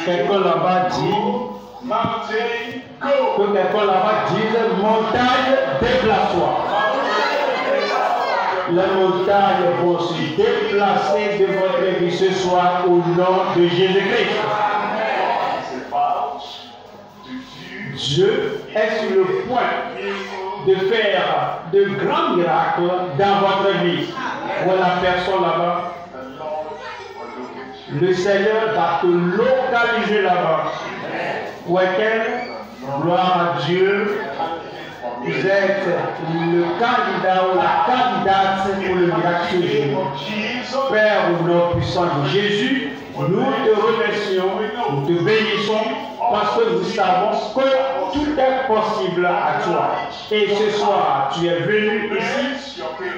Quelqu'un là-bas dit que quelqu'un là-bas dise montagne, déplace-toi. Les montagnes vont se déplacer de votre vie ce soir au nom de Jésus-Christ. Dieu est sur le point de faire de grands miracles dans votre vie. Voilà la personne là-bas. Le Seigneur va te localiser là-bas. Où est-elle? Gloire à Dieu. Vous êtes le candidat ou la candidate pour le miracle de Jésus. Père, au nom puissant de Jésus, nous te remercions, nous te bénissons parce que nous savons que tout est possible à toi. Et ce soir, tu es venu ici,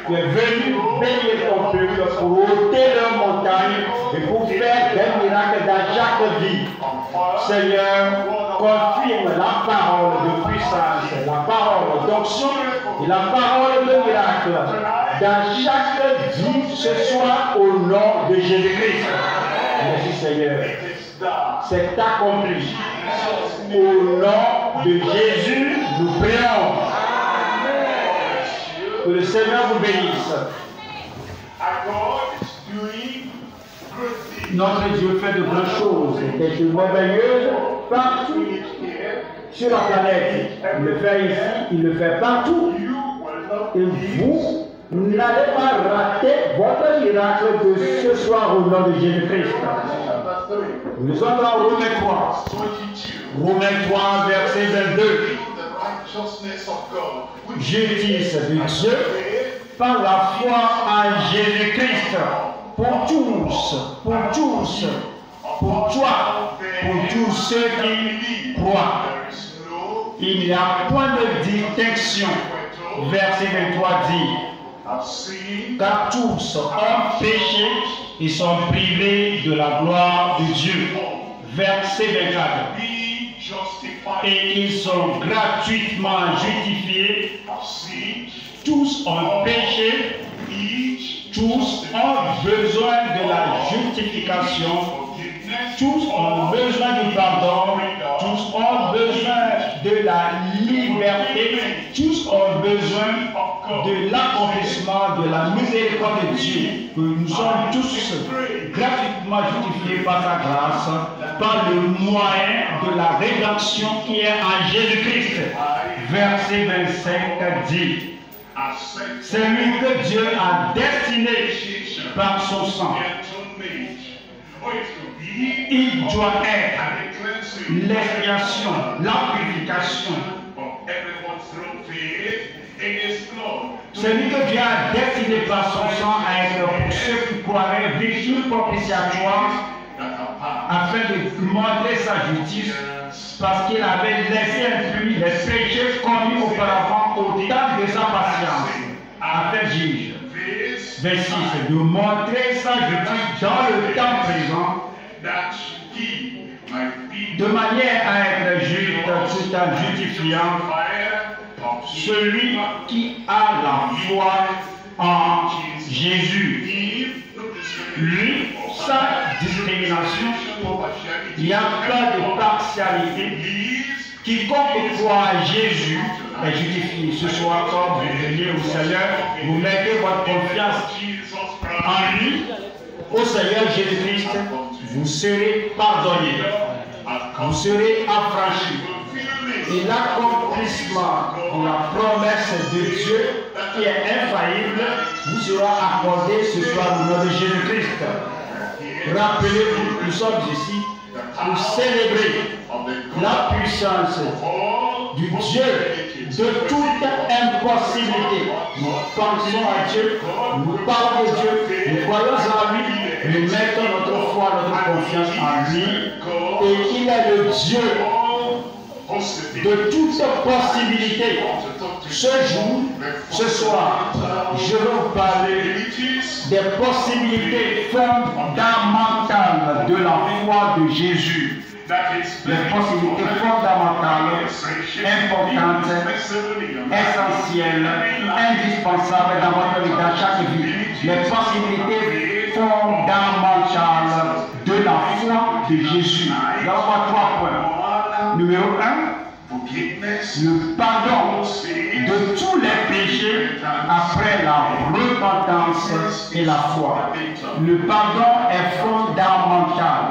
tu es venu bénir ton peuple pour ôter leurs montagnes et pour faire des miracles dans chaque vie. Seigneur, confirme la parole de puissance, la parole d'onction et la parole de miracle dans chaque vie ce soir au nom de Jésus-Christ. Merci Seigneur. C'est accompli. Au nom de Jésus, nous prions. Que le Seigneur vous bénisse. Notre Dieu fait de grandes choses, des choses merveilleuses partout sur la planète. Il le fait ici, il le fait partout. Et vous n'allez pas rater votre miracle de ce soir au nom de Jésus-Christ. Nous sommes dans Romains 3. Romains 3, verset 22. Justice de Dieu par la foi en Jésus-Christ. Pour tous, pour tous, pour toi, pour tous ceux qui croient. Il n'y a point de distinction. Verset 23 dit, car tous ont péché et sont privés de la gloire de Dieu. Verset 24. Et ils sont gratuitement justifiés. Tous ont péché. Tous ont besoin de la justification. Tous ont besoin du pardon. Tous ont besoin de la liberté. Tous ont besoin de l'accomplissement de la miséricorde de Dieu. Que nous sommes tous gratuitement justifiés par sa grâce, par le moyen de la rédemption qui est en Jésus-Christ. Verset 25 dit, c'est lui que Dieu a destiné par son sang. Il doit être l'expiation, la purification. C'est lui que Dieu a destiné par son sang à être pour ceux qui croiraient victime propitiatoire afin de montrer sa justice parce qu'il avait laissé impuni les péchés commis auparavant au temps de sa patience afin juge. 26. De montrer sa justice dans le temps présent de manière à être juste tout en justifiant celui qui a la foi en Jésus. Lui, sans discrimination, il n'y a pas de partialité. Quiconque croit à Jésus est justifié. Ce soir, quand vous venez au Seigneur, vous mettez votre confiance en lui, au Seigneur Jésus-Christ, vous serez pardonné, vous serez affranchi. Et l'accomplissement de la promesse de Dieu qui est infaillible vous sera accordé ce soir au nom de Jésus-Christ. Rappelez-vous, nous sommes ici pour célébrer la puissance du Dieu de toute impossibilité. Nous pensons à Dieu, nous parlons de Dieu, nous croyons en lui, nous mettons notre foi, notre confiance en lui, et il est le Dieu de toute possibilité. Ce jour, ce soir, je veux vous parler des possibilités fondamentales de la foi de Jésus. Les possibilités fondamentales, importantes, essentielles, indispensables dans votre vie, dans chaque vie. Les possibilités fondamentales de Jésus. Nous allons voir 3 points. Numéro 1, le pardon de tous les péchés après la repentance et la foi. Le pardon est fondamental.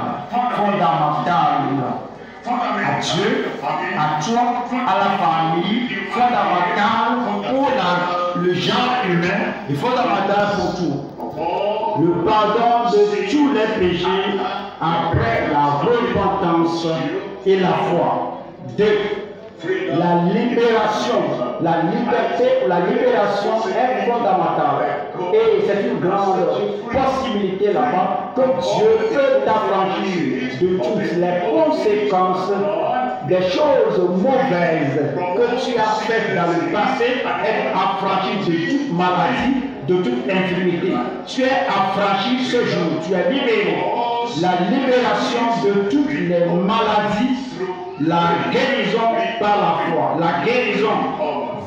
À Dieu, à toi, à la famille, fondamental pour le genre humain et fondamental pour tout. Le pardon de tous les péchés après la repentance et la foi. 2. La libération, la liberté ou la libération est fondamentale. Et c'est une grande possibilité là-bas que Dieu peut t'affranchir de toutes les conséquences des choses mauvaises que tu as faites dans le passé, être affranchi de toute maladie, de toute infirmité. Tu es affranchi ce jour, tu es libéré. La libération de toutes les maladies, la guérison par la foi, la guérison.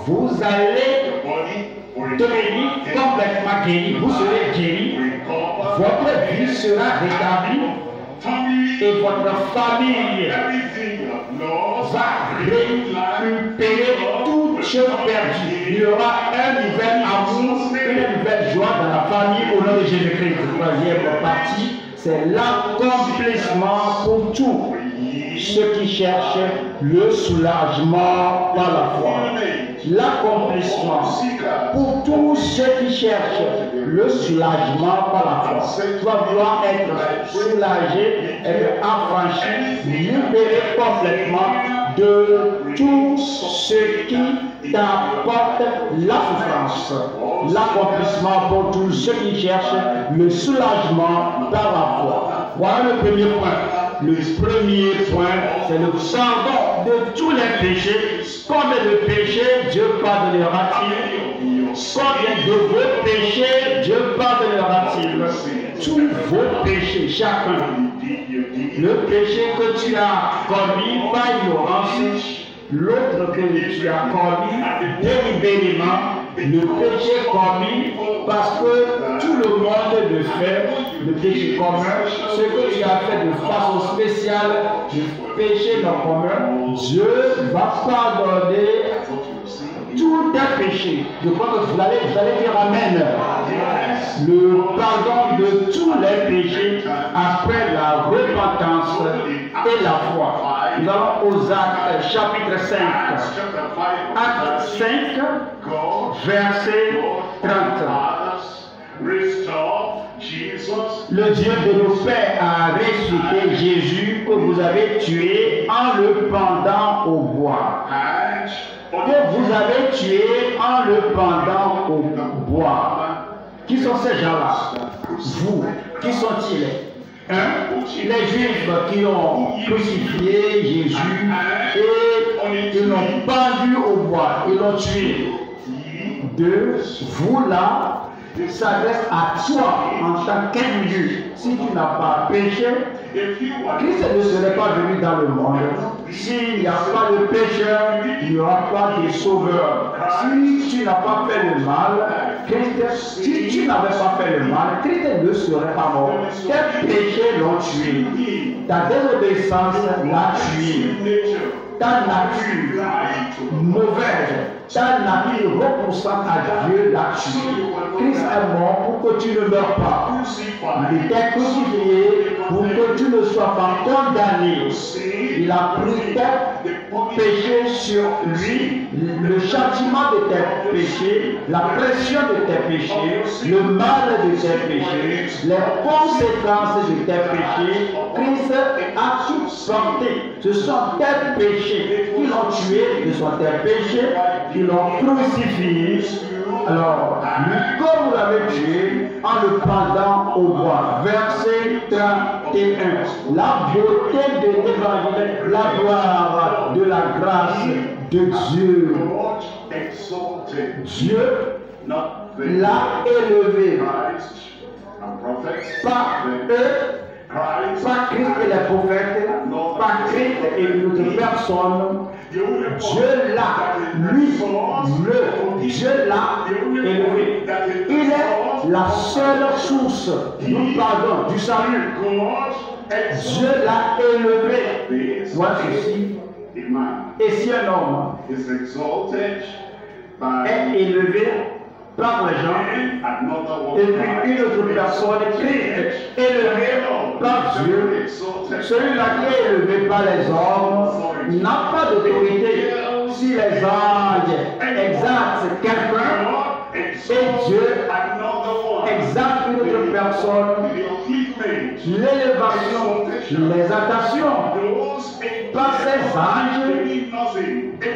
Vous allez devenir complètement guéri, vous serez guéri, votre vie sera rétablie et votre famille va récupérer toute chose perdue. Il y aura un nouvel amour, une nouvelle joie dans la famille au nom de Jésus-Christ. Troisième partie, c'est l'accomplissement pour tout. Ceux qui cherchent le soulagement par la foi. L'accomplissement pour tous ceux qui cherchent le soulagement par la foi. Tu vas vouloir être soulagé, être affranchi, libéré complètement de tout ce qui t'apporte la souffrance. L'accomplissement pour tous ceux qui cherchent le soulagement par la foi. Voilà le premier point. Le premier point, c'est le pardon de tous les péchés. Combien de péchés Dieu pardonnera-t-il? Combien de vos péchés Dieu pardonnera-t-il? Tous vos péchés, chacun. Le péché que tu as commis par ignorance, l'autre que tu as commis délibérément, le péché commis parce que tout le monde le fait, le péché commun, ce que tu as fait de façon spéciale, le péché non commun, Dieu va pardonner tous tes péchés. Je crois que vous allez dire Amen. Le pardon de tous les péchés après la repentance et la foi. Nous allons aux Actes chapitre 5. Acte 5, verset 30. Le Dieu de nos pères a ressuscité Jésus que vous avez tué en le pendant au bois. Que vous avez tué en le pendant au bois. Qui sont ces gens-là? Vous. Qui sont-ils? Les Juifs qui ont crucifié Jésus et ils l'ont pendu au bois, ils l'ont tué. 2. Vous là, s'adresse à toi en tant qu'individu. Si tu n'as pas péché, Christ ne serait pas venu dans le monde. S'il n'y a pas de pécheur, il n'y aura pas de sauveur. Si tu n'as pas fait le mal, Christ, si tu n'avais pas fait le mal, Christ ne serait pas mort. Tes péchés l'ont tué. Ta désobéissance l'a tué. Ta nature mauvaise, ta nature repoussante à Dieu l'a tué. Christ est mort pour que tu ne meurs pas. Il était crucifié pour que tu ne sois pas condamné. Il a pris tes péchés sur lui, le châtiment de tes péchés, la pression de tes péchés, le mal de tes péchés, les conséquences de tes péchés. Christ a tout porté. Ce sont tes péchés qui l'ont tué, ce sont tes péchés qui l'ont crucifié. Alors, lui, comme vous l'avez tué, en le pendant au bois. Verset 31. La beauté de l'évangile, la gloire de la grâce de Dieu. Dieu l'a élevé. Pas eux, pas Christ et les prophètes, pas Christ et une autre personne. Dieu l'a, lui, Dieu l'a élevé. Il est la seule source du pardon, du salut. Dieu l'a élevé. Voilà ceci. Et si un homme est élevé par les gens, et puis une autre personne est élevée par Dieu, celui-là qui est élevé par les hommes n'a pas d'autorité. Si les anges exaltent quelqu'un et Dieu exalte une autre personne, l'élévation, l'exaltation par ces anges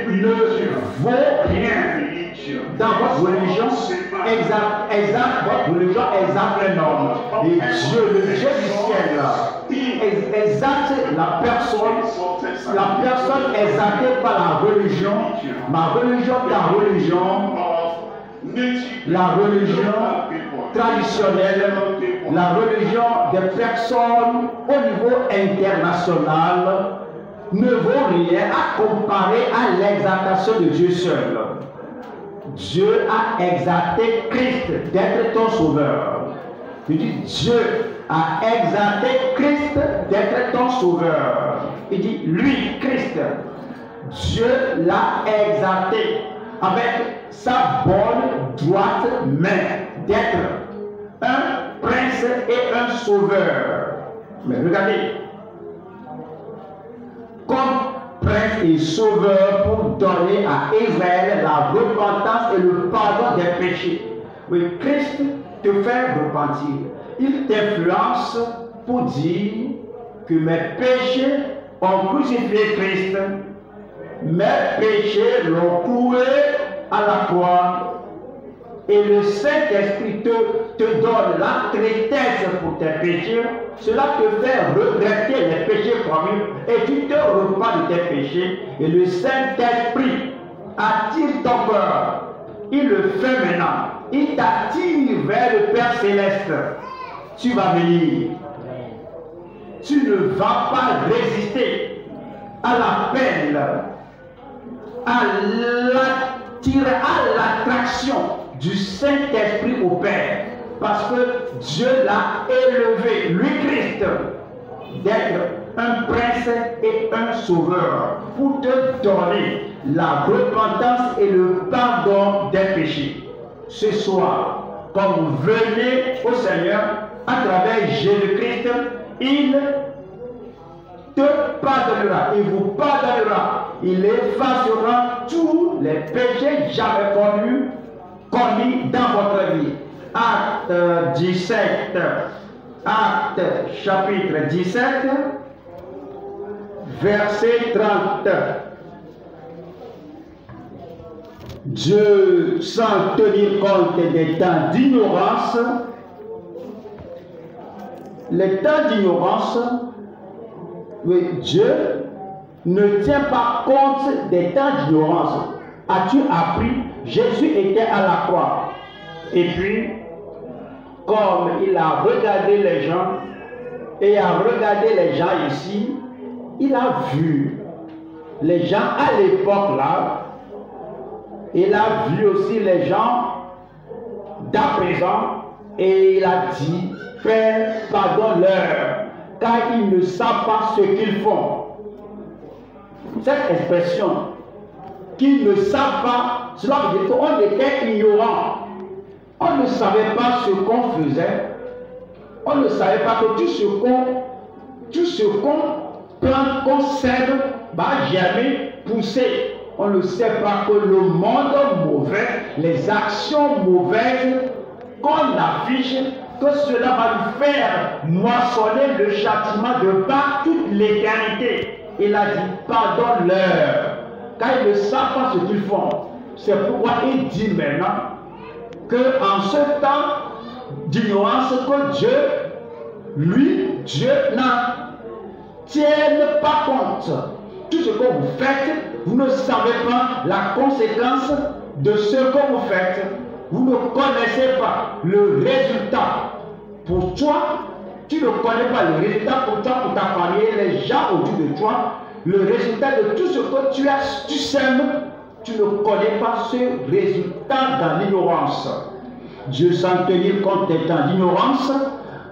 ne vaut rien. Dans votre religion, exact votre religion exalte un homme. Et Dieu, le Dieu du ciel, exalte la personne exaltée par la religion, ma religion, ta religion, la religion traditionnelle, la religion des personnes au niveau international ne vaut rien à comparer à l'exaltation de Dieu seul. Dieu a exalté Christ d'être ton sauveur. Je dis, Dieu a exalté Christ d'être ton sauveur. Il dit, lui, Christ, Dieu l'a exalté avec sa bonne droite main d'être un prince et un sauveur. Mais regardez, comme prince et sauveur pour donner à Israël la repentance et le pardon des péchés. Oui, Christ te fait repentir. Il t'influence pour dire que mes péchés ont crucifié Christ. Mes péchés l'ont cloué à la croix. Et le Saint-Esprit te donne la tristesse pour tes péchés. Cela te fait regretter les péchés commis et tu te repens de tes péchés. Et le Saint-Esprit attire ton cœur. Il le fait maintenant. Il t'attire vers le Père Céleste. Tu vas venir. Tu ne vas pas résister à l'appel, à l'attraction du Saint-Esprit au Père, parce que Dieu l'a élevé, lui Christ, d'être un prince et un sauveur, pour te donner la repentance et le pardon des péchés. Ce soir, quand vous venez au Seigneur à travers Jésus-Christ, il te pardonnera, il vous pardonnera, il effacera tous les péchés jamais commis dans votre vie. Acte 17, Acte chapitre 17, verset 30. Dieu, sans tenir compte des temps d'ignorance, les temps d'ignorance, oui, Dieu ne tient pas compte des temps d'ignorance. As-tu appris? Jésus était à la croix. Et puis, comme il a regardé les gens, et a regardé les gens ici, il a vu les gens à l'époque là, il a vu aussi les gens d'à présent, et il a dit, Père, pardonne-leur, car ils ne savent pas ce qu'ils font. Cette expression, qu'ils ne savent pas, cela veut dire qu'on était ignorant. On ne savait pas ce qu'on faisait. On ne savait pas que tout ce qu'on sème va jamais pousser. On ne sait pas que le monde mauvais, les actions mauvaises qu'on affiche, que cela va nous faire moissonner le châtiment de par toute l'éternité. Il a dit, pardonne-leur, car ils ne savent pas ce qu'ils font. C'est pourquoi il dit maintenant qu'en ce temps d'ignorance, que Dieu, lui, Dieu n'en tienne pas compte. Tout ce que vous faites, vous ne savez pas la conséquence de ce que vous faites. Vous ne connaissez pas le résultat. Pour toi, tu ne connais pas le résultat pour toi, pour ta famille, les gens autour de toi. Le résultat de tout ce que tu sèmes, tu ne connais pas ce résultat dans l'ignorance. Dieu, sans tenir compte des temps d'ignorance,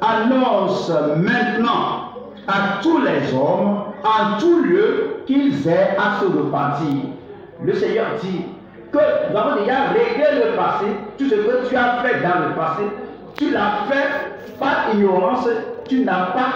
annonce maintenant à tous les hommes, en tout lieu, qu'ils aient à se repentir. Le Seigneur dit que nous avons déjà réglé le passé, tout ce que tu as fait dans le passé, tu l'as fait par ignorance, tu n'as pas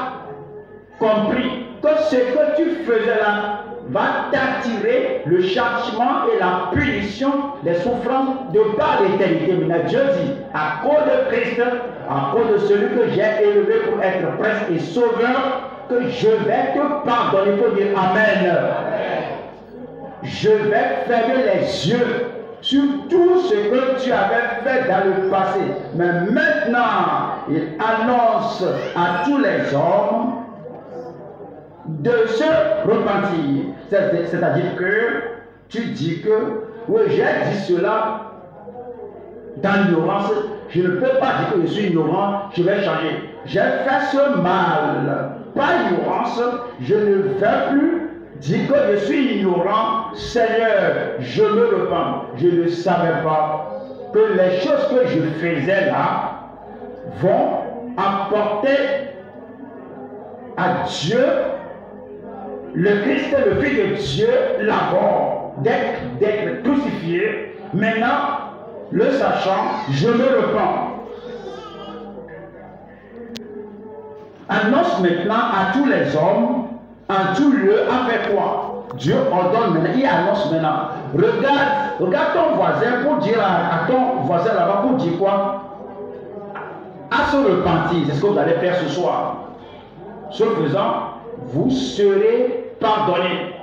compris que ce que tu faisais là va t'attirer le châtiment et la punition, les souffrances de par l'éternité. Maintenant, Dieu dit, à cause de Christ, à cause de celui que j'ai élevé pour être prince et sauveur, que je vais te pardonner. Il faut dire Amen. Je vais fermer les yeux sur tout ce que tu avais fait dans le passé. Mais maintenant, il annonce à tous les hommes de se repentir. C'est-à-dire que tu dis que oui, j'ai dit cela dans l'ignorance. Je ne peux pas dire que je suis ignorant, je vais changer. J'ai fait ce mal par ignorance. Je ne vais plus dire que je suis ignorant. Seigneur, je me repens. Je ne savais pas que les choses que je faisais là vont apporter à Dieu, le Christ, le Fils de Dieu, la mort, d'être crucifié. Maintenant, le sachant, je me repens. Annonce maintenant à tous les hommes, en tout lieu, après quoi? Dieu ordonne maintenant, il annonce maintenant. Regarde ton voisin pour dire à ton voisin là-bas, pour dire quoi? À se repentir, c'est ce que vous allez faire ce soir. Ce faisant, vous serez pardonnés.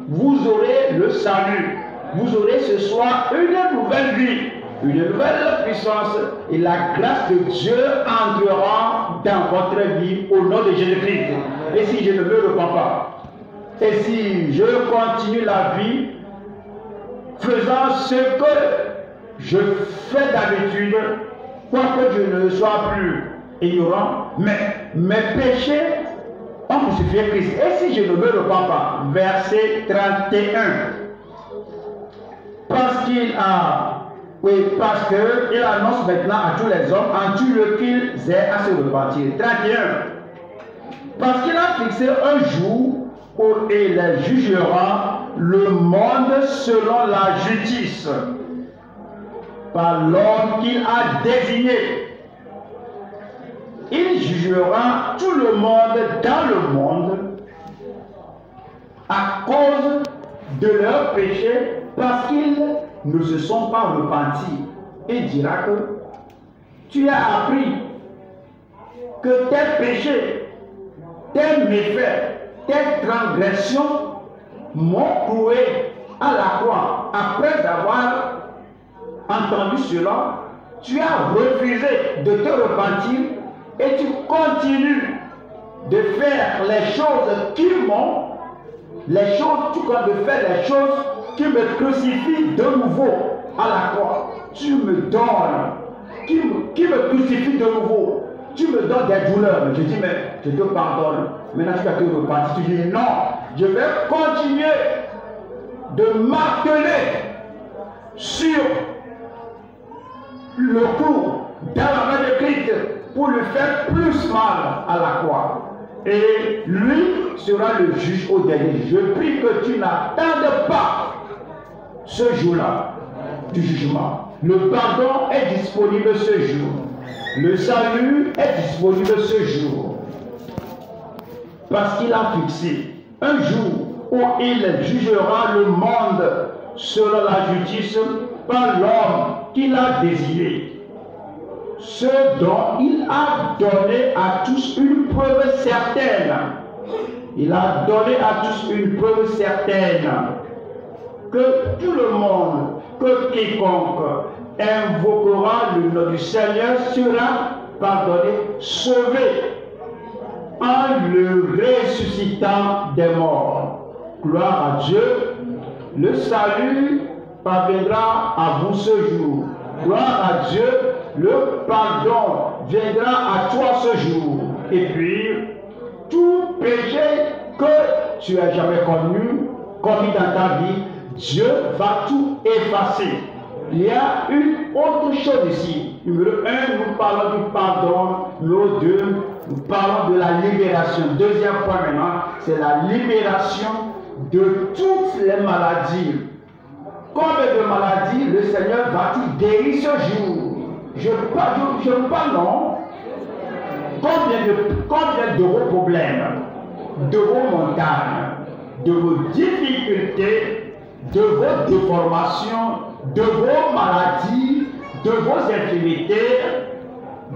Vous aurez le salut. Vous aurez ce soir une nouvelle vie, une nouvelle puissance, et la grâce de Dieu entrera dans votre vie au nom de Jésus-Christ. Et si je ne me repens pas, et si je continue la vie faisant ce que je fais d'habitude, quoique je ne sois plus ignorant, mais mes péchés ont crucifié Christ. Et si je ne me repens pas, verset 31, parce qu'il annonce maintenant à tous les hommes, en tout lieu qu'ils aient à se repentir. 31. Parce qu'il a fixé un jour où il jugera le monde selon la justice, par l'homme qu'il a désigné. Il jugera tout le monde dans le monde à cause de leurs péchés, parce qu'ils ne se sont pas repentis. Il dira que tu as appris que tes péchés, tes méfaits, tes transgressions m'ont cloué à la croix. Après avoir entendu cela, tu as refusé de te repentir et tu continues de faire les choses qui m'ont, tu continues de faire les choses qui me crucifient de nouveau à la croix. Tu me donnes, qui me crucifie de nouveau. Tu me donnes des douleurs. Mais je dis, mais je te pardonne. Maintenant tu vas te repentir. Tu dis, non, je vais continuer de marteler sur le clou dans la main de Christ pour lui faire plus mal à la croix. Et lui sera le juge au dernier. Je prie que tu n'attendes pas ce jour-là du jugement. Le pardon est disponible ce jour. Le salut est disponible ce jour. Parce qu'il a fixé un jour où il jugera le monde selon la justice par l'homme qu'il a désigné. Ce dont il a donné à tous une preuve certaine. Il a donné à tous une preuve certaine que tout le monde, que quiconque invoquera le nom du Seigneur sera pardonné, sauvé, en le ressuscitant des morts. Gloire à Dieu. Le salut parviendra à vous ce jour. Gloire à Dieu. Le pardon viendra à toi ce jour. Et puis, tout péché que tu as jamais commis dans ta vie, Dieu va tout effacer. Il y a une autre chose ici. Numéro 1, nous parlons du pardon. Numéro 2, Nous parlons de la libération. Deuxième point maintenant, c'est la libération de toutes les maladies. Combien de maladies le Seigneur va-t-il guérir ce jour? Je ne parle non. Combien de vos problèmes, de vos montagnes, de vos difficultés, de vos déformations, de vos maladies, de vos infirmités,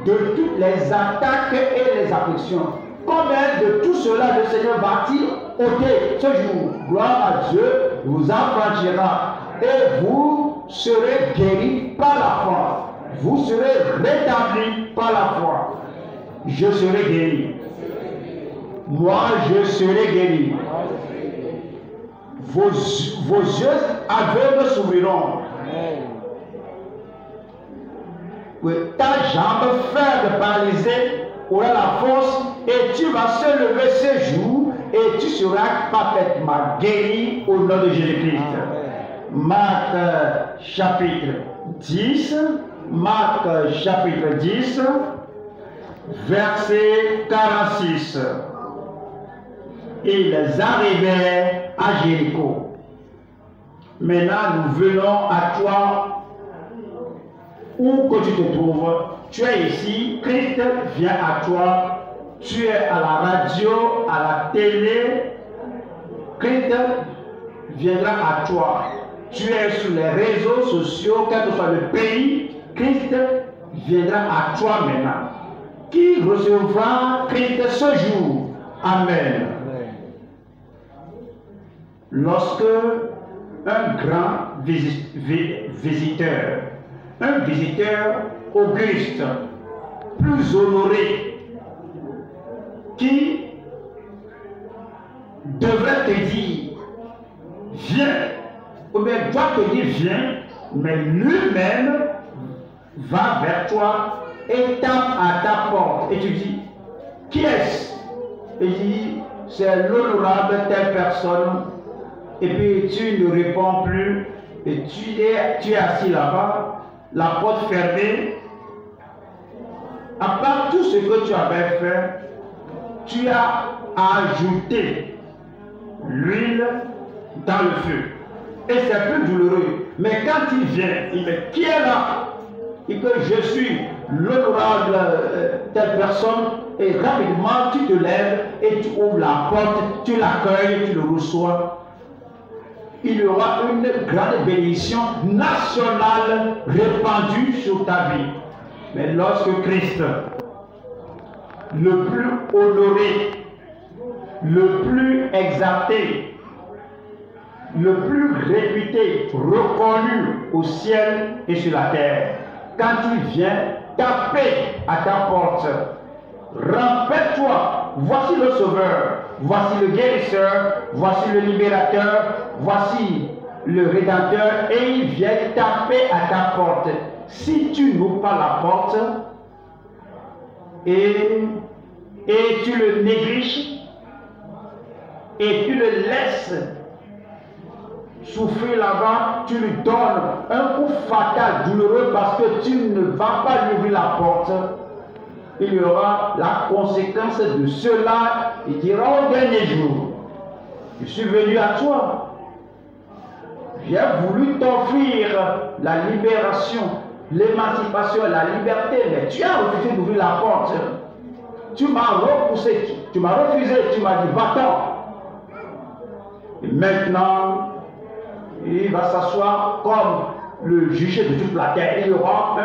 de toutes les attaques et les afflictions. Combien de tout cela le Seigneur va-t-il ôter ce jour? Gloire à Dieu, vous affranchira et vous serez guéris par la foi. Vous serez rétablis par la foi. Je serai guéri. Moi, je serai guéri. Vos yeux aveugles s'ouvriront. Oui, ta jambe faible paralysée aura la force et tu vas se lever ce jour et tu seras parfaitement guéri au nom de Jésus-Christ. Marc chapitre 10, Marc chapitre 10, verset 46. Ils arrivaient à Jéricho. Maintenant, nous venons à toi, où que tu te trouves. Tu es ici, Christ vient à toi. Tu es à la radio, à la télé. Christ viendra à toi. Tu es sur les réseaux sociaux, quel que soit le pays, Christ viendra à toi maintenant. Qui recevra Christ ce jour? Amen. Lorsque un grand visiteur, un visiteur auguste, plus honoré, qui devrait te dire, viens, ou bien doit te dire, viens, mais lui-même va vers toi et tape à ta porte. Et tu dis, qui est-ce? Et il dit, c'est l'honorable telle personne. Et puis tu ne réponds plus. Et tu es assis là-bas, la porte fermée. À part tout ce que tu avais fait, tu as ajouté l'huile dans le feu. Et c'est plus douloureux. Mais quand il vient, il dit, qui est là? Et que je suis l'honorable telle personne, et rapidement tu te lèves et tu ouvres la porte, tu l'accueilles, tu le reçois. Il y aura une grande bénédiction nationale répandue sur ta vie. Mais lorsque Christ, le plus honoré, le plus exalté, le plus réputé, reconnu au ciel et sur la terre, quand il vient taper à ta porte, rappelle-toi, voici le Sauveur, voici le guérisseur, voici le libérateur, voici le Rédempteur, et il vient taper à ta porte. Si tu n'ouvres pas la porte et tu le négliges et tu le laisses souffrir là-bas, tu lui donnes un coup fatal, douloureux, parce que tu ne vas pas lui ouvrir la porte, il y aura la conséquence de cela. Il dira au dernier jour, je suis venu à toi, j'ai voulu t'offrir la libération, l'émancipation, la liberté, mais tu as refusé d'ouvrir la porte. Tu m'as repoussé, tu m'as refusé, tu m'as dit va-t'en. Et maintenant, il va s'asseoir comme le juge de toute la terre. Il y aura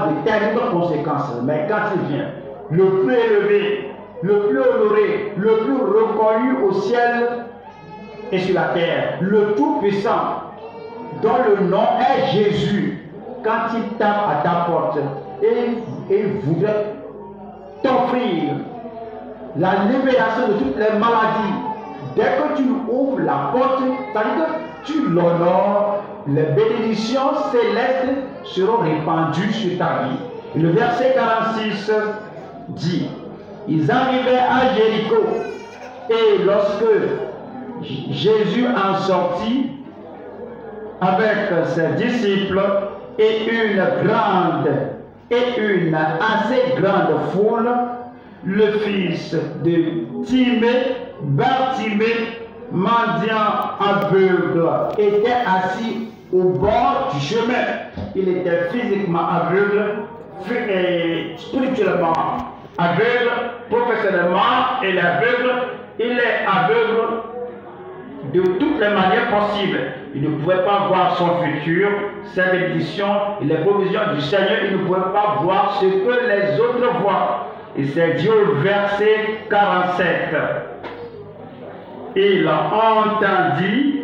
de terribles conséquences. Mais quand il vient, le plus élevé, le plus honoré, le plus reconnu au ciel et sur la terre, le Tout-Puissant, dont le nom est Jésus, quand il tape à ta porte et il voudrait t'offrir la libération de toutes les maladies, dès que tu ouvres la porte, c'est-à-dire que tu l'honores, les bénédictions célestes seront répandues sur ta vie. Et le verset 46 dit, ils arrivaient à Jéricho, et lorsque Jésus en sortit avec ses disciples et une assez grande foule, le fils de Timée, Bartimée, mendiant aveugle, était assis au bord du chemin. Il était physiquement aveugle, spirituellement aveugle, professionnellement il est aveugle. Il est aveugle de toutes les manières possibles. Il ne pouvait pas voir son futur, ses bénédictions et les provisions du Seigneur. Il ne pouvait pas voir ce que les autres voient. Et c'est dit au verset 47. Il entendit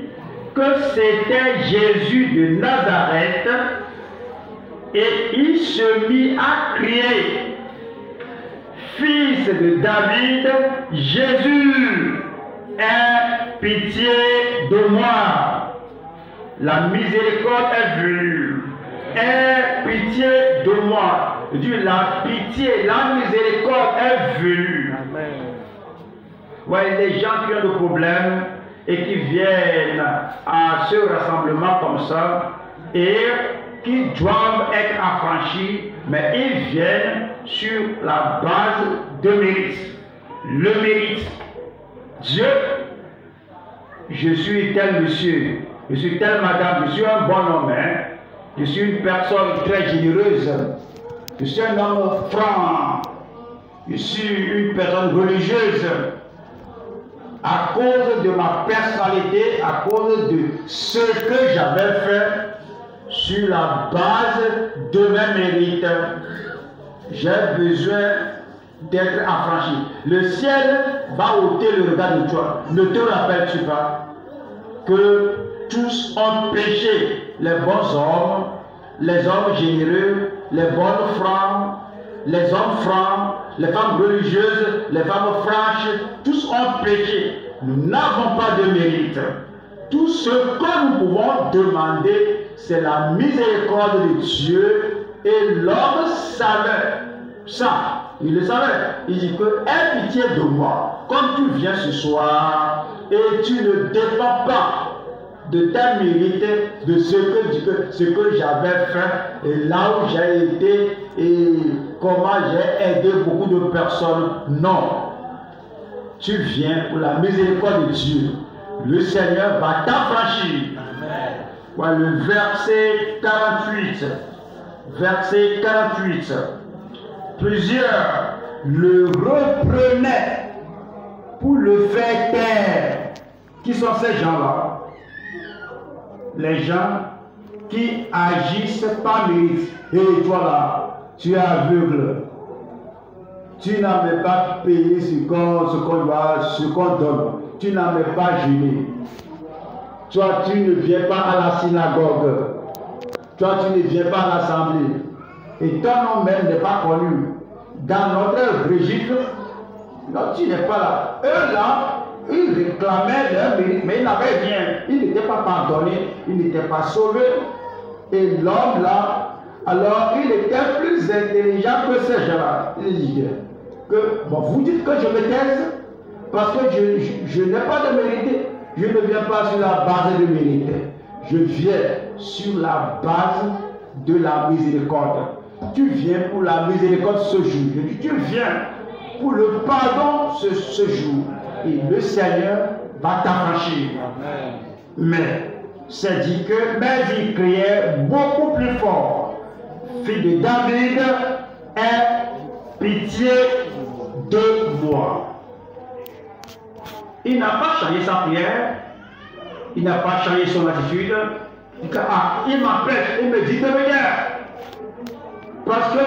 que c'était Jésus de Nazareth et il se mit à crier: Fils de David, Jésus, aie pitié de moi. La miséricorde est venue. Aie pitié de moi. Dieu, la pitié, la miséricorde est venue. Amen. Ouais, les gens qui ont des problèmes et qui viennent à ce rassemblement comme ça et qui doivent être affranchis, mais ils viennent sur la base de mérite. Le mérite. Dieu, je suis tel monsieur, je suis telle madame, je suis un bon homme, hein? Je suis une personne très généreuse, je suis un homme franc, je suis une personne religieuse. À cause de ma personnalité, à cause de ce que j'avais fait, sur la base de mes mérites, j'ai besoin d'être affranchi. Le ciel va ôter le regard de toi. Ne te rappelles-tu pas que tous ont péché, les bons hommes, les hommes généreux, les bonnes femmes, les hommes francs, les femmes religieuses, les femmes franches, tous ont péché. Nous n'avons pas de mérite. Tout ce que nous pouvons demander, c'est la miséricorde de Dieu. Et l'homme savait ça. Il le savait. Il dit que aie pitié de moi. Comme tu viens ce soir et tu ne dépends pas de ta mérite, de ce que j'avais fait et là où j'ai été et comment j'ai aidé beaucoup de personnes. Non. Tu viens pour la miséricorde de Dieu. Le Seigneur va t'affranchir. Voilà le verset 48. Verset 48. Plusieurs le reprenaient pour le faire taire. Qui sont ces gens-là? Les gens qui agissent par mérite. Et toi là, tu es aveugle. Tu n'as même pas payé ce qu'on donne. Tu n'as même pas gêné. Toi, tu ne viens pas à la synagogue. Toi, tu ne viens pas à l'assemblée. Et ton nom même n'est pas connu. Dans notre registre, non, tu n'es pas là. Eux là, ils réclamaient leur mérite, mais ils n'avaient rien. Ils n'étaient pas pardonnés, ils n'étaient pas sauvés. Et l'homme là, alors il était plus intelligent que ces gens-là. Il disait que, bon, vous dites que je me taise parce que je n'ai pas de mérite. Je ne viens pas sur la base de mérite. Je viens sur la base de la miséricorde. Tu viens pour la miséricorde ce jour. Je dis, tu viens pour le pardon ce jour. Et le Seigneur va t'affranchir. Mais c'est dit que, mais il criait beaucoup plus fort: Fils de David, aie pitié de moi. Il n'a pas changé sa prière, il n'a pas changé son attitude. Il m'empêche, il me dit de venir. Parce que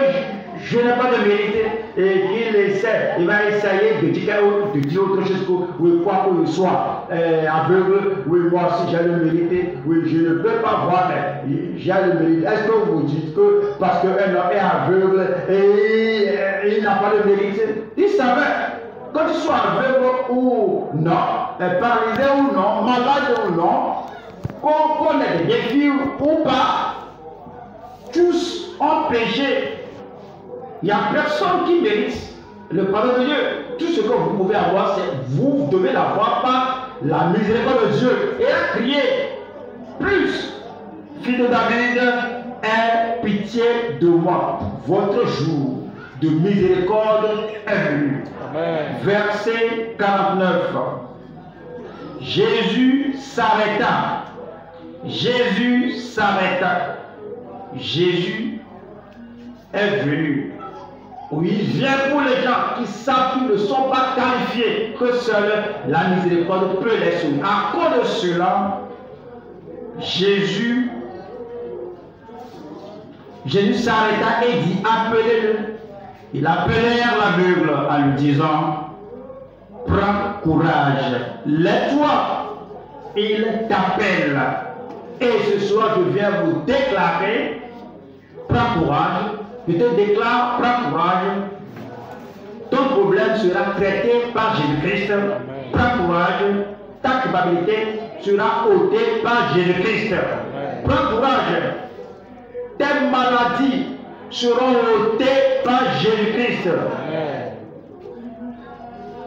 je n'ai pas de mérite et qu'il essaie, il va essayer de dire autre chose que oui, quoi que ce soit aveugle, oui, moi aussi j'ai le mérite, oui, je ne peux pas voir, mais j'ai le mérite. Est-ce que vous dites que parce qu'un homme est aveugle et il n'a pas de mérite? Il savait. Quand tu sois aveugle ou non, paralysé ou non, malade ou non, qu'on ait des défis ou pas, tous ont péché. Il n'y a personne qui mérite le pardon de Dieu. Tout ce que vous pouvez avoir, c'est vous devez l'avoir par la miséricorde de Dieu. Et à crier plus: Fils de David, aie pitié de moi. Votre jour de miséricorde est venu. Verset 49. Jésus s'arrêta. Jésus s'arrêta. Jésus est venu. Oui, il vient pour les gens qui savent qu'ils ne sont pas qualifiés, que seule la miséricorde peut les sauver. À cause de cela, Jésus s'arrêta et dit, appelez-le. Ils appelèrent l'aveugle en lui disant, prends courage, lève-toi, il t'appelle. Et ce soir, je viens vous déclarer, prends courage, je te déclare, prends courage, ton problème sera traité par Jésus-Christ, prends courage, ta culpabilité sera ôtée par Jésus-Christ, prends courage, tes maladies seront ôtées par Jésus-Christ.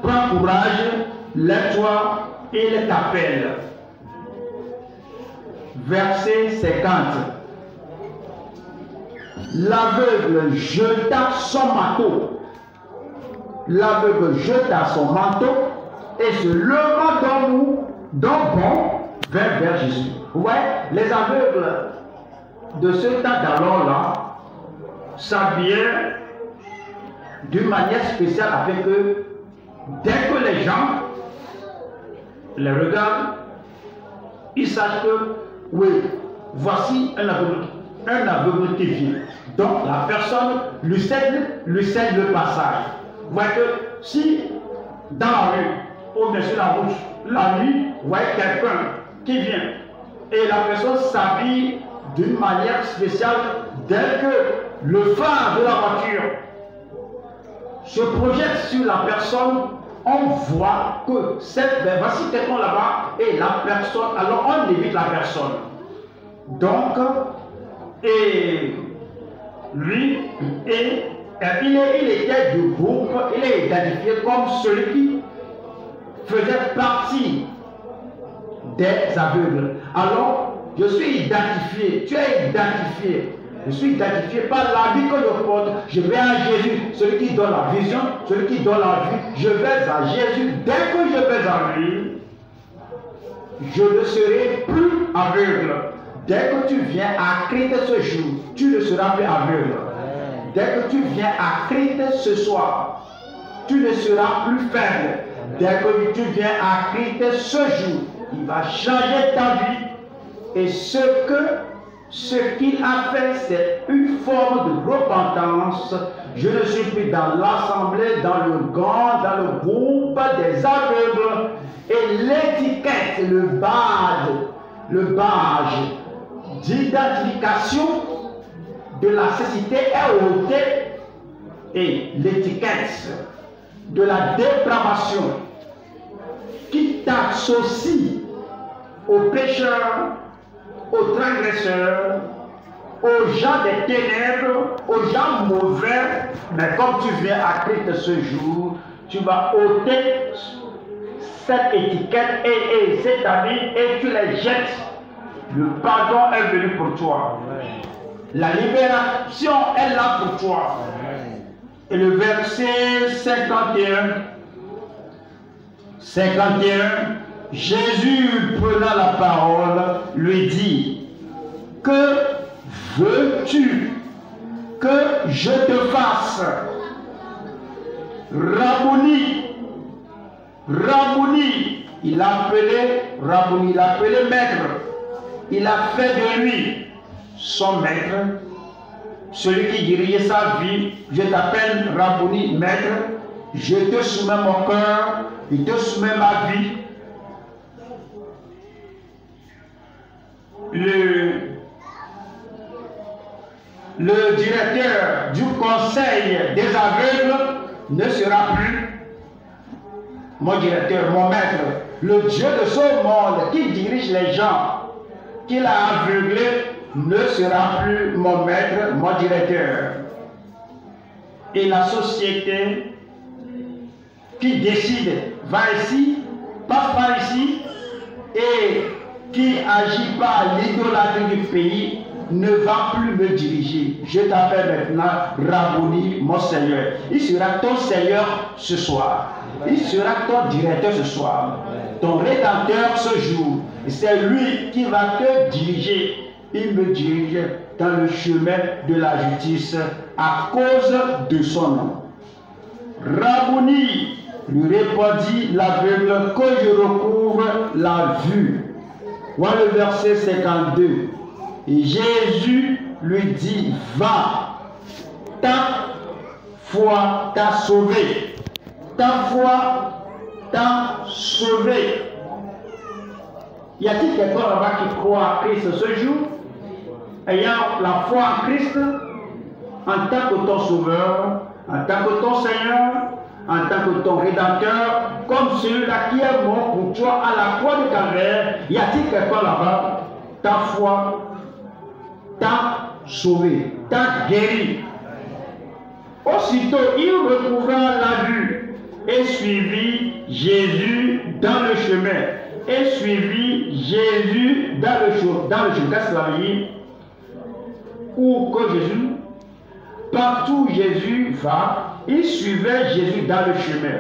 Prends courage, lève-toi, il t'appelle. Verset 50. L'aveugle jeta son manteau. L'aveugle jeta son manteau et se levant d'un bond vers Jésus. Vous voyez, les aveugles de ce temps d'alors-là s'habillaient d'une manière spéciale afin que dès que les gens les regardent, ils sachent que oui, voici un aveugle qui vient. Donc la personne lui cède le passage. Vous voyez que si dans la rue ou bien sur la route, la nuit, vous voyez quelqu'un qui vient et la personne s'habille d'une manière spéciale, dès que le phare de la voiture se projette sur la personne, on voit que voici quelqu'un là-bas et la personne, alors on évite la personne. Donc, et lui, il était du groupe, il est identifié comme celui qui faisait partie des aveugles. Alors, je suis identifié, tu es identifié. Je suis identifié par l'habit que je porte. Je vais à Jésus, celui qui donne la vision, celui qui donne la vue. Je vais à Jésus. Dès que je vais à lui, je ne serai plus aveugle. Dès que tu viens à Christ ce jour, tu ne seras plus aveugle. Dès que tu viens à Christ ce soir, tu ne seras plus faible. Dès que tu viens à Christ ce jour, il va changer ta vie. Et ce qu'il a fait, c'est une forme de repentance. Je ne suis plus dans l'assemblée, dans le gang, dans le groupe des aveugles. Et l'étiquette, le badge d'identification de la cécité est ôté. Et l'étiquette de la dépravation qui t'associe aux pécheurs, aux transgresseurs, aux gens des ténèbres, aux gens mauvais, mais comme tu viens à Christ ce jour, tu vas ôter cette étiquette et cet habit et tu les jettes. Le pardon est venu pour toi. La libération est là pour toi. Et le verset 51, Jésus prenant la parole lui dit, que veux-tu que je te fasse? Rabouni, il a appelé maître. Il a fait de lui son maître, celui qui dirigeait sa vie. Je t'appelle Rabouni, maître. Je te soumets mon cœur, je te soumets ma vie. Le directeur du conseil des aveugles ne sera plus mon directeur, mon maître. Le Dieu de ce monde qui dirige les gens, qu'il a aveuglés, ne sera plus mon maître, mon directeur. Et la société qui décide, va ici, passe par ici, et qui agit par l'idolâtrie du pays, ne va plus me diriger. Je t'appelle maintenant Rabboni, mon Seigneur. Il sera ton Seigneur ce soir. Il sera ton directeur ce soir. Ton rédempteur ce jour. C'est lui qui va te diriger. Il me dirige dans le chemin de la justice à cause de son nom. Rabboni, lui répondit l'aveugle, que je recouvre la vue. Voilà le verset 52. Et Jésus lui dit, va, ta foi t'a sauvé. Ta foi t'a sauvé. Y a-t-il quelqu'un là-bas qui croit à Christ ce jour, ayant la foi en Christ, en tant que ton sauveur, en tant que ton Seigneur, en tant que ton rédempteur, comme celui-là qui est mort pour toi à la croix de Calvaire? Y a-t-il quelqu'un là-bas? Ta foi t'a sauvé, t'a guéri. Aussitôt, il recouvra la vue et suivit Jésus dans le chemin. Et suivit Jésus dans le chemin. Qu'est-ce que ça veut dire? Où que Jésus, partout où Jésus va, il suivait Jésus dans le chemin.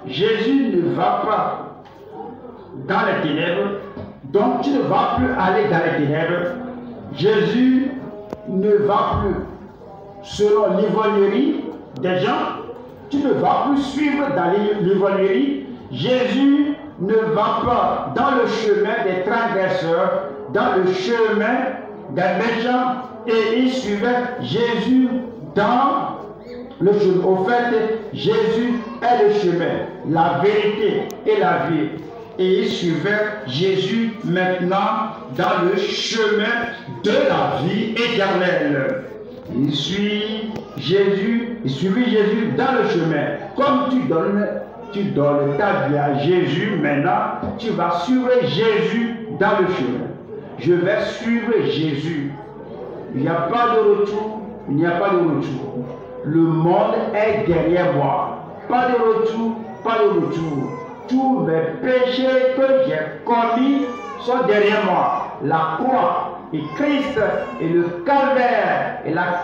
Jésus ne va pas dans les ténèbres, donc tu ne vas plus aller dans les ténèbres. Jésus ne va plus selon l'ivrognerie des gens. Tu ne vas plus suivre dans l'ivrognerie. Jésus ne va pas dans le chemin des transgresseurs, dans le chemin des méchants, et il suivait Jésus dans le chemin. Au fait, Jésus est le chemin, la vérité et la vie. Et il suivait Jésus maintenant dans le chemin de la vie éternelle. Il suivit Jésus dans le chemin. Comme tu donnes ta vie à Jésus, maintenant, tu vas suivre Jésus dans le chemin. Je vais suivre Jésus. Il n'y a pas de retour. Il n'y a pas de retour. Le monde est derrière moi. Pas de retour, pas de retour. Tous mes péchés que j'ai commis sont derrière moi. La croix et Christ et le calvaire et la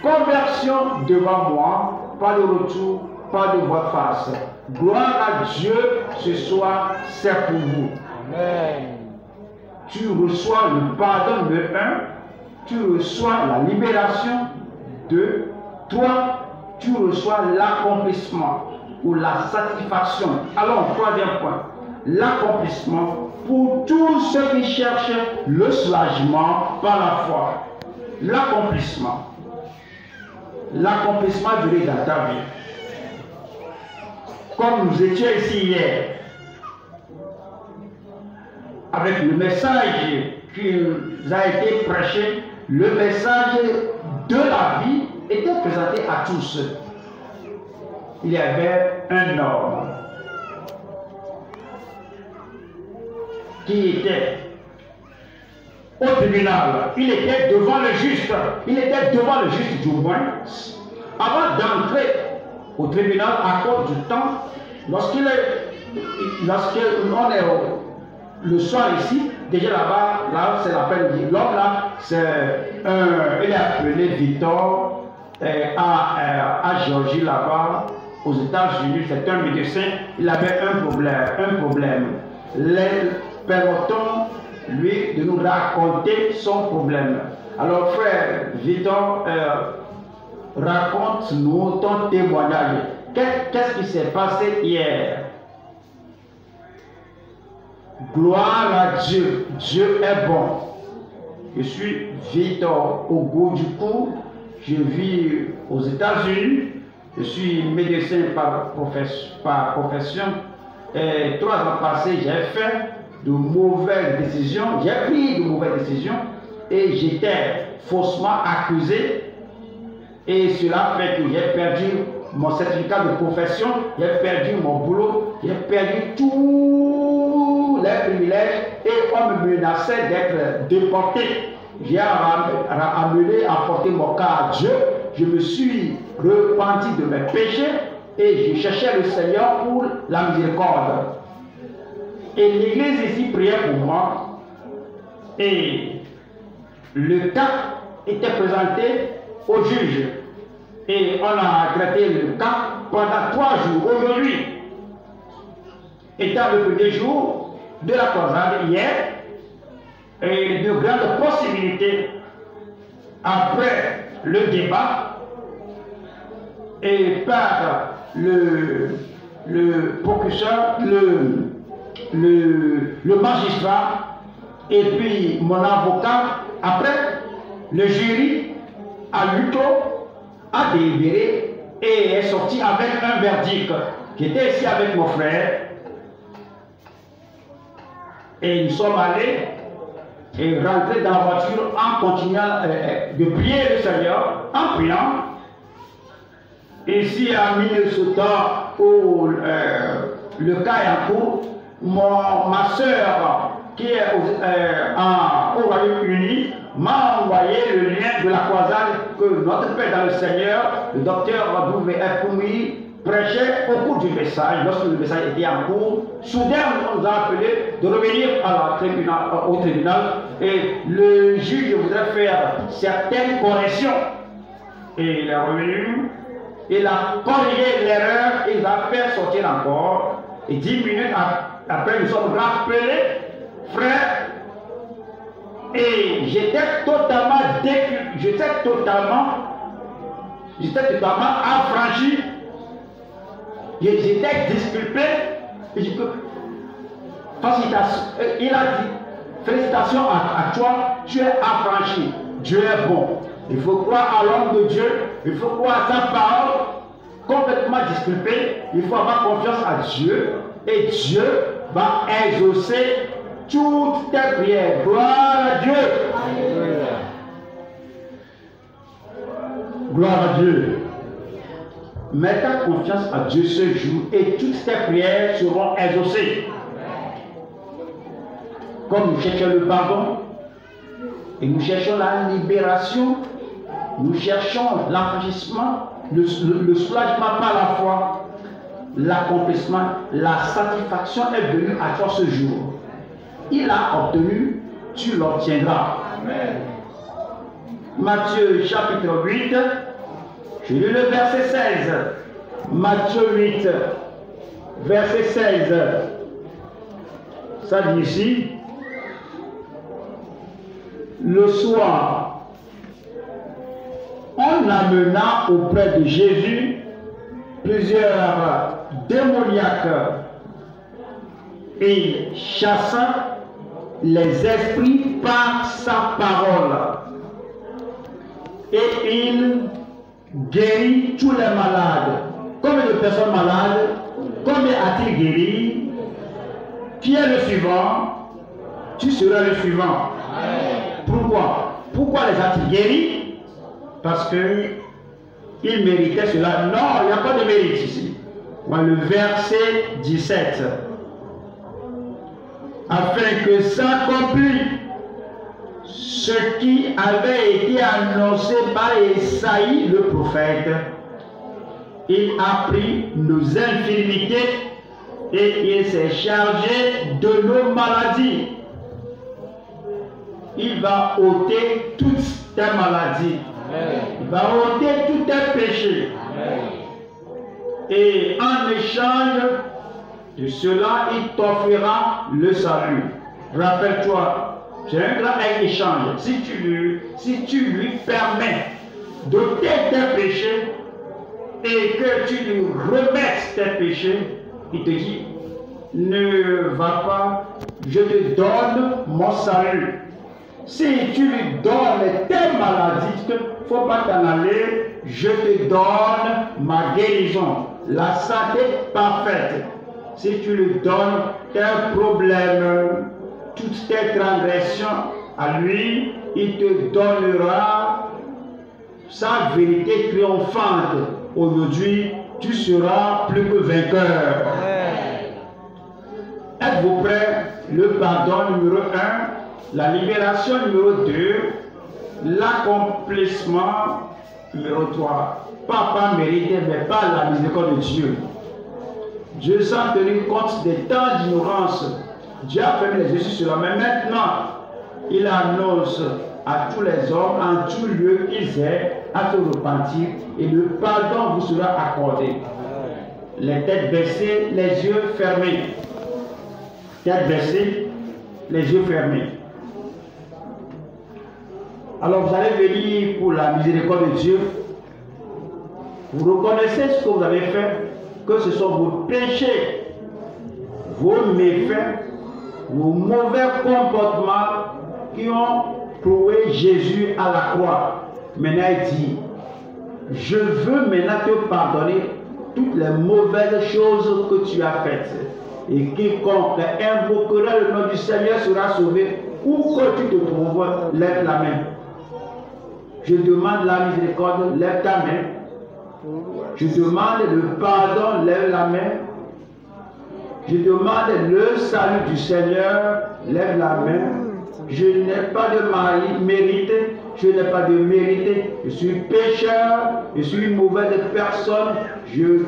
conversion devant moi. Pas de retour, pas de voie face. Gloire à Dieu, ce soir, c'est pour vous. Amen. Tu reçois le pardon de 1, tu reçois la libération de 3, tu reçois l'accomplissement ou la satisfaction. Alors, troisième point, l'accomplissement pour tous ceux qui cherchent le soulagement par la foi. L'accomplissement. L'accomplissement du dans ta vie. Comme nous étions ici hier, avec le message qui nous a été prêché, le message de la vie était présenté à tous. Il y avait un homme qui était au tribunal. Il était devant le juste. Il était devant le juste du moins. Avant d'entrer au tribunal à cause du temps, lorsqu'on est le soir ici, déjà là-bas, là c'est l'appel. L'homme là, il est appelé Victor à Géorgie là-bas, aux États-Unis. C'est un médecin. Il avait un problème. Permettons lui de nous raconter son problème. Alors frère Victor, raconte-nous ton témoignage. Qu'est-ce qui s'est passé hier? Gloire à Dieu. Dieu est bon. Je suis Victor au bout du coup. Je vis aux États-Unis. Je suis médecin par profession. Et 3 ans passés, j'ai fait de mauvaises décisions. J'ai pris de mauvaises décisions. Et j'étais faussement accusé. Et cela fait que j'ai perdu mon certificat de profession, j'ai perdu mon boulot, j'ai perdu tous les privilèges et on me menaçait d'être déporté. J'ai amené à porter mon cas à Dieu. Je me suis repenti de mes péchés et je cherchais le Seigneur pour la miséricorde. Et l'église ici priait pour moi. Et le cas était présenté au juge. Et on a traité le cas pendant 3 jours. Aujourd'hui, étant le premier jour de la croisade hier, et de grandes possibilités après le débat et par le procureur, le magistrat et puis mon avocat. Après, le jury à huis clos a délibéré et est sorti avec un verdict. J'étais ici avec mon frère et nous sommes allés et rentrés dans la voiture en continuant de prier le Seigneur, en priant. Ici à Minnesota, où le cas est en cours, ma soeur qui est au Royaume-Uni m'a envoyé le lien de la croisade que notre Père dans le Seigneur, le docteur W.F. Koumi, prêchait au cours du message. Lorsque le message était en cours, soudain on nous a appelé de revenir au tribunal et le juge voudrait faire certaines corrections. Et il est revenu, il a corrigé l'erreur, il va faire sortir encore. Et 10 minutes après, nous sommes rappelés, frère, et j'étais totalement affranchi. J'étais disculpé. Il a dit, félicitations à toi, tu es affranchi. Dieu est bon. Il faut croire à l'homme de Dieu, il faut croire à sa parole. Complètement disculpé, il faut avoir confiance à Dieu et Dieu va exaucer toutes tes prières. Gloire à Dieu. Gloire à Dieu. Mets ta confiance à Dieu ce jour et toutes tes prières seront exaucées. Comme nous cherchons le pardon et nous cherchons la libération, nous cherchons l'affranchissement, le soulagement par la foi, l'accomplissement, la satisfaction est venue à toi ce jour. Il a obtenu, tu l'obtiendras. Matthieu chapitre 8, je lis le verset 16. Matthieu 8, verset 16. Ça dit ici, le soir, on amena auprès de Jésus plusieurs démoniaques et il chassa les esprits par sa parole et il guérit tous les malades. Combien de personnes malades? Combien a-t-il guéri? Qui est le suivant? Tu seras le suivant. Pourquoi? Pourquoi les a-t-il guéris? Parce qu'il méritait cela. Non, il n'y a pas de mérite ici. Le verset 17. Afin que s'accomplisse ce qui avait été annoncé par Esaïe le prophète. Il a pris nos infirmités et il s'est chargé de nos maladies. Il va ôter toutes tes maladies. Il va ôter tous tes péchés. Et en échange de cela, il t'offrira le salut. Rappelle-toi, c'est un grand échange. Si tu lui permets d'ôter tes péchés et que tu lui remettes tes péchés, il te dit, ne va pas, je te donne mon salut. Si tu lui donnes tes maladies, il ne faut pas t'en aller, je te donne ma guérison, la santé parfaite. Si tu lui donnes tes problèmes, toutes tes transgressions à lui, il te donnera sa vérité triomphante. Aujourd'hui, tu seras plus que vainqueur. Êtes-vous prêts? Le pardon numéro 1. La libération numéro 2, l'accomplissement numéro 3. Papa méritait, mais pas la miséricorde de Dieu. Dieu sans tenir compte des temps d'ignorance. Dieu a fermé les yeux sur cela, mais maintenant, il annonce à tous les hommes en tout lieu qu'ils aient à se repentir et le pardon vous sera accordé. Les têtes baissées, les yeux fermés. Têtes baissées, les yeux fermés. Alors vous allez venir pour la miséricorde de Dieu. Vous reconnaissez ce que vous avez fait, que ce sont vos péchés, vos méfaits, vos mauvais comportements qui ont cloué Jésus à la croix. Maintenant il dit, je veux maintenant te pardonner toutes les mauvaises choses que tu as faites. Et quiconque invoquera le nom du Seigneur sera sauvé. Où que tu te trouves, lève la main. Je demande la miséricorde, lève ta main. Je demande le pardon, lève la main. Je demande le salut du Seigneur, lève la main. Je n'ai pas de mérite, je n'ai pas de mérite. Je suis pécheur, je suis une mauvaise personne. Je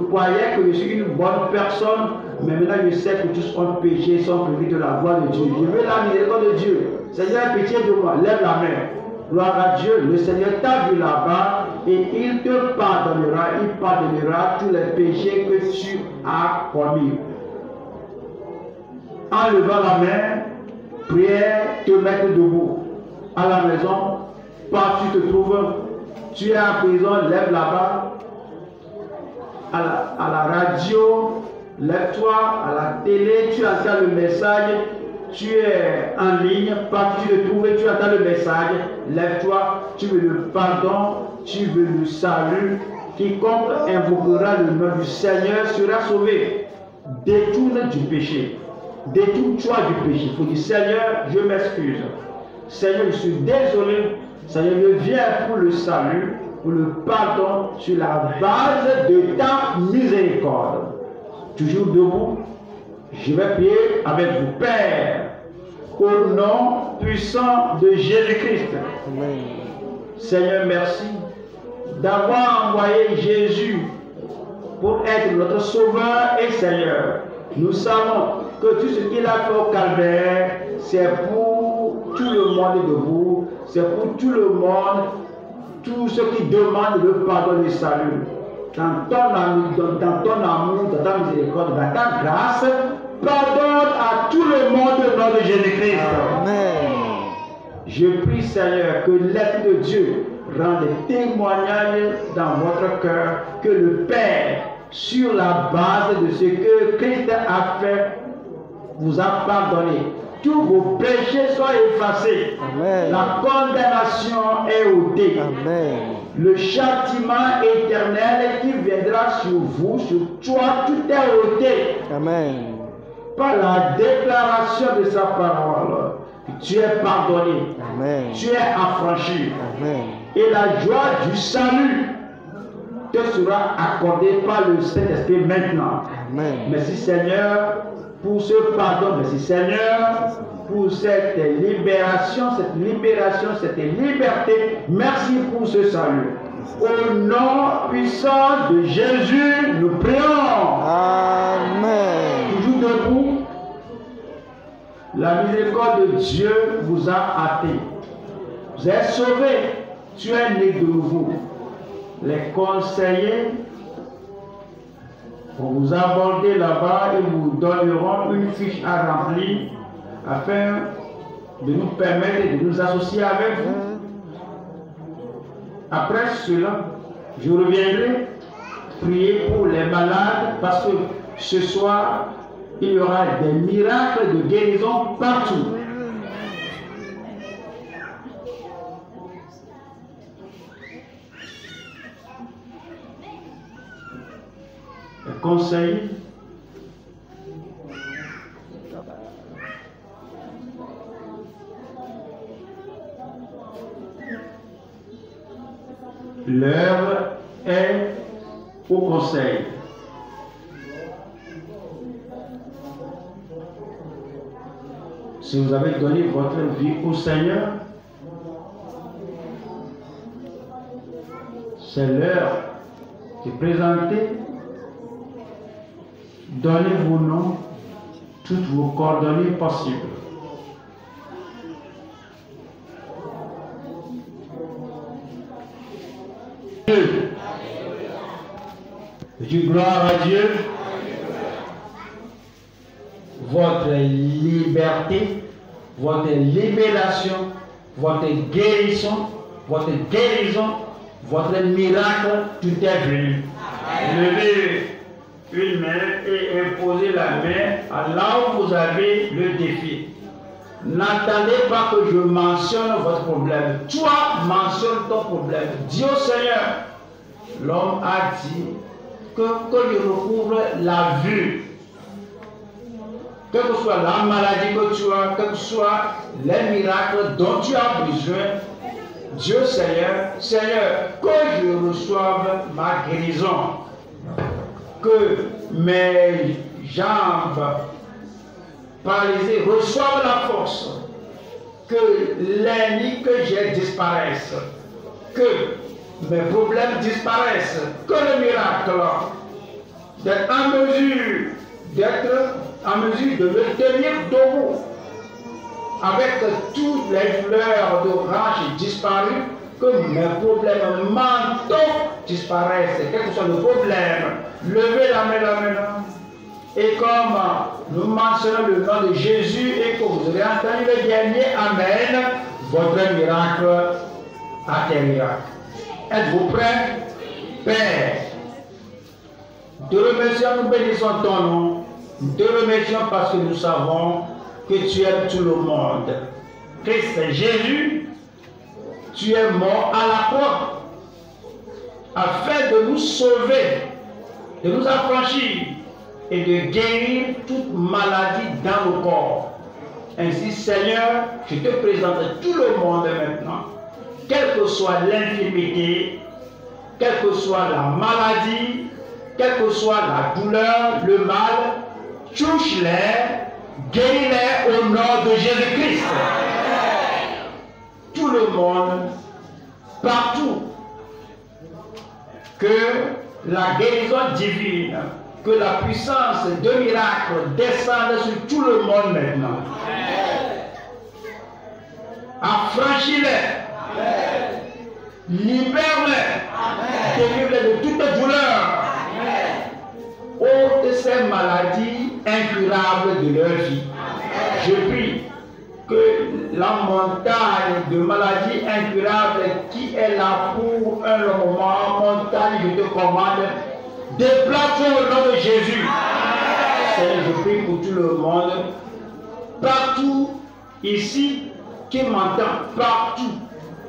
croyais que je suis une bonne personne, mais maintenant je sais que tous ont péché, sont privés de la gloire de Dieu. Je veux la miséricorde de Dieu. Seigneur, pitié de moi, lève la main. Gloire à Dieu, le Seigneur t'a vu là-bas et il te pardonnera tous les péchés que tu as commis. En levant la main, prière, te mettre debout. À la maison, partout tu te trouves, tu es en prison, lève là-bas. À la radio, lève-toi. À la télé, tu entends le message. Tu es en ligne, partout tu te trouves, tu entends le message, lève-toi, tu veux le pardon, tu veux le salut. Quiconque invoquera le nom du Seigneur sera sauvé. Détourne du péché, détourne-toi du péché. Il faut dire, Seigneur, je m'excuse. Seigneur, je suis désolé. Seigneur, je viens pour le salut, pour le pardon, sur la base de ta miséricorde. Toujours debout. Je vais prier avec vous, Père, au nom puissant de Jésus-Christ. Seigneur, merci d'avoir envoyé Jésus pour être notre Sauveur et Seigneur. Nous savons que tout ce qu'il a fait au calvaire, c'est pour tout le monde debout, c'est pour tout le monde, tous ceux qui demandent le pardon et le salut. Dans ton amour, dans ta miséricorde, dans ta grâce, pardonne à tout le monde au nom de Jésus-Christ. Amen. Je prie, Seigneur, que l'Esprit de Dieu rende témoignage dans votre cœur que le Père, sur la base de ce que Christ a fait, vous a pardonné. Tous vos péchés soient effacés. Amen. La condamnation est ôtée. Amen. Le châtiment éternel qui viendra sur vous, sur toi, tout est ôté. Amen. Par la déclaration de sa parole, tu es pardonné. Amen. Tu es affranchi. Amen. Et la joie du salut te sera accordée par le Saint-Esprit maintenant. Amen. Merci Seigneur pour ce pardon. Merci Seigneur pour cette libération, cette liberté. Merci pour ce salut. Au nom puissant de Jésus, nous prions. Amen. Toujours debout. La miséricorde de Dieu vous a hâté. Vous êtes sauvés. Tu es né de nouveau. Les conseillers vont vous aborder là-bas et vous donneront une fiche à remplir afin de nous permettre de nous associer avec vous. Après cela, je reviendrai prier pour les malades parce que ce soir, il y aura des miracles de guérison partout. Les conseils. L'heure est au conseil. Si vous avez donné votre vie au Seigneur, c'est l'heure de présenter. Donnez vos noms, toutes vos coordonnées possibles. Dieu. Je dis gloire à Dieu. Votre liberté, votre libération, votre guérison, votre miracle, tout est venu. Levez une main et imposez la main à là où vous avez le défi. N'attendez pas que je mentionne votre problème. Toi, mentionne ton problème. Dis au Seigneur. L'homme a dit que je recouvre la vue. Quelle que soit la maladie que tu as, quels que soient les miracles dont tu as besoin, Dieu Seigneur, que je reçoive ma guérison, que mes jambes paralysées reçoivent la force, que l'ennemi que j'ai disparaisse, que mes problèmes disparaissent, que le miracle d'être en mesure de me tenir debout avec toutes les fleurs d'orange disparues, que mes problèmes mentaux disparaissent, quel que soit le problème. Levez la main maintenant. Et comme nous mentionnons le nom de Jésus et que vous avez entendu le dernier Amen, votre miracle atterrira. Êtes-vous prêts? Père, te remercions, nous bénissons ton nom. Nous te remercions parce que nous savons que tu aimes tout le monde. Christ Jésus, tu es mort à la croix afin de nous sauver, de nous affranchir et de guérir toute maladie dans nos corps. Ainsi, Seigneur, je te présente tout le monde maintenant, quelle que soit l'infirmité, quelle que soit la maladie, quelle que soit la douleur, le mal, touche-les, guéris-les au nom de Jésus-Christ. Tout le monde, partout, que la guérison divine, que la puissance de miracle descende sur tout le monde maintenant. Affranchis-les, libère-les, délivre-les de toute douleur. Ôte ces maladies incurables de leur vie. Je prie que la montagne de maladies incurables qui est là pour un moment, montagne, je te commande, déplace-toi au nom de Jésus. Seigneur, je prie pour tout le monde, partout ici qui m'entend, partout,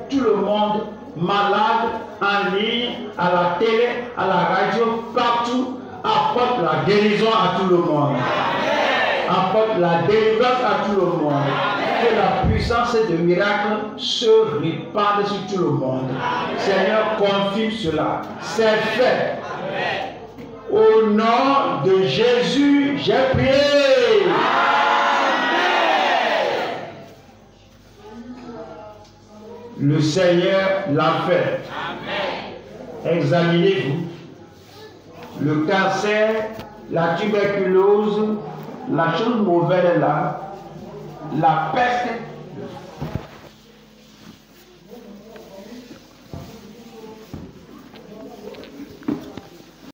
tout le monde malade, en ligne, à la télé, à la radio, partout. Apporte la guérison à tout le monde. Apporte la délivrance à tout le monde. Que la puissance de miracle se répande sur tout le monde. Seigneur, confirme cela. C'est fait. Au nom de Jésus, j'ai prié. Le Seigneur l'a fait. Examinez-vous. Le cancer, la tuberculose, la chose mauvaise est là, la peste,